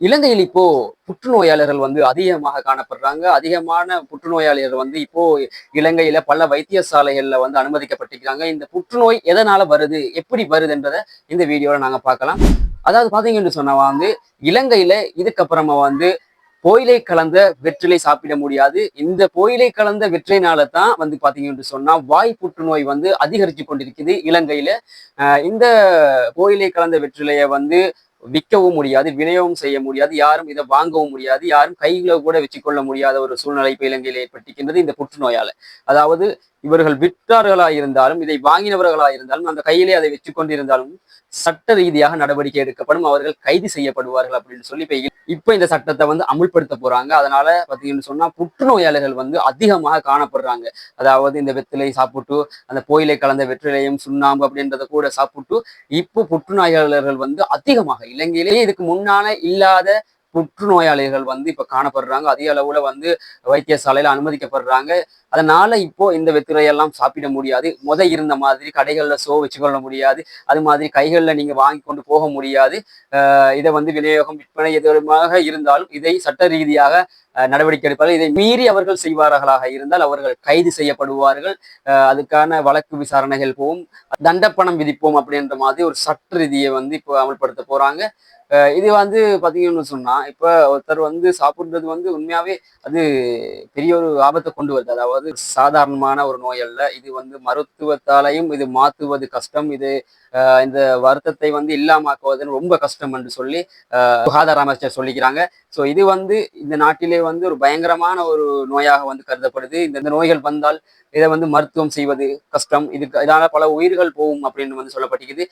இலங்கையில் இப்போ புற்றுநோயாளர்கள் வந்து அதிகமாக காணப்படுறாங்க. அதிகமான புற்றுநோயாளிகள் வந்து இப்போ இலங்கையில பல வைத்தியசாலைகள்ல வந்து அனுமதிக்கப்பட்டிருக்காங்க. இந்த புற்றுநோய் எதனால வருது? எப்படி வருதுன்றத இந்த வீடியோல நாங்க பார்க்கலாம். அதாவது பார்த்தீங்கன்னு சொன்னா வந்து இலங்கையில இதுக்கப்புறமா வந்து புகையிலை கலந்த வெற்றிலை சாப்பிட முடியாது. இந்த புகையிலை கலந்த வெற்றிலைனால தான் வந்து பார்த்தீங்கன்னு சொன்னா வாய் புற்றுநோய் வந்து அதிகரிச்சு கொண்டிருக்குது இலங்கையில. இந்த புகையிலை கலந்த வெற்றிலைய வந்து விற்கவும் முடியாது, விநியோகம் செய்ய முடியாது, யாரும் இதை வாங்கவும் முடியாது, யாரும் கையில கூட வச்சுக்கொள்ள முடியாத ஒரு சூழ்நிலை இப்ப இலங்கையில் ஏற்பட்டிருக்கின்றது இந்த புற்றுநோயால. அதாவது இவர்கள் விற்றார்களா இருந்தாலும், இதை வாங்கினவர்களா இருந்தாலும், அந்த கையிலே அதை வச்சு கொண்டிருந்தாலும் சட்ட ரீதியாக நடவடிக்கை எடுக்கப்படும், அவர்கள் கைது செய்யப்படுவார்கள் அப்படின்னு சொல்லி இப்ப இந்த சட்டத்தை வந்து அமுல்படுத்த போறாங்க. அதனால பாத்தீங்கன்னு சொன்னா புற்றுநோயாளிகள் வந்து அதிகமாக காணப்படுறாங்க. அதாவது இந்த வெற்றிலை சாப்பிட்டு அந்த புகையிலை கலந்த வெற்றிலையும் சுண்ணாம்பு அப்படின்றத கூட சாப்பிட்டு இப்போ புற்றுநோயாளர்கள் வந்து அதிகமாக இலங்கையிலேயே இதுக்கு முன்னால இல்லாத புற்றுநோயாளிகள் வந்து இப்ப காணப்படுறாங்க. அதிக அளவுல வந்து வைத்தியசாலையில அனுமதிக்கப்படுறாங்க. அதனால இப்போ இந்த வெற்றிலையெல்லாம் சாப்பிட முடியாது. இருந்த மாதிரி கடைகள்ல வச்சுக்கொள்ள முடியாது. அது மாதிரி கைகள்ல நீங்க வாங்கி கொண்டு போக முடியாது. இதை வந்து விநியோகம் விற்பனை எதுவுமாக இருந்தாலும் இதை சட்ட ரீதியாக நடவடிக்கை எடுப்பார்கள். இதை மீறி அவர்கள் செய்வார்களாக இருந்தால் அவர்கள் கைது செய்யப்படுவார்கள். அதுக்கான வழக்கு விசாரணைகள் போகும், தண்டப்பணம் விதிப்போம் அப்படின்ற மாதிரி ஒரு சட்ட ரீதியை வந்து இப்போ அமல்படுத்த போறாங்க. இது வந்து பாத்தீங்கன்னு சொன்னா இப்ப ஒருத்தர் வந்து சாப்பிடுறது வந்து உண்மையாவே அது பெரிய ஒரு ஆபத்தை கொண்டு வருது. அதாவது சாதாரணமான ஒரு நோய் அல்ல. இது வந்து மருத்துவத்தாலையும் இது மாத்துவது கஷ்டம். இது இந்த வருத்தத்தை வந்து இல்லாமக்குவது ரொம்ப கஷ்டம் என்று சொல்லி சுகாதார அமைச்சர் சொல்லிக்கிறாங்க. ஸோ இது வந்து இந்த நாட்டிலே வந்து ஒரு பயங்கரமான ஒரு நோயாக வந்து கருதப்படுது. இந்த நோய்கள் வந்தால் இதை வந்து மருத்துவம் செய்வது கஷ்டம். இதனால பல உயிர்கள் போகும் அப்படின்னு வந்து சொல்லப்பட்டிருக்குது.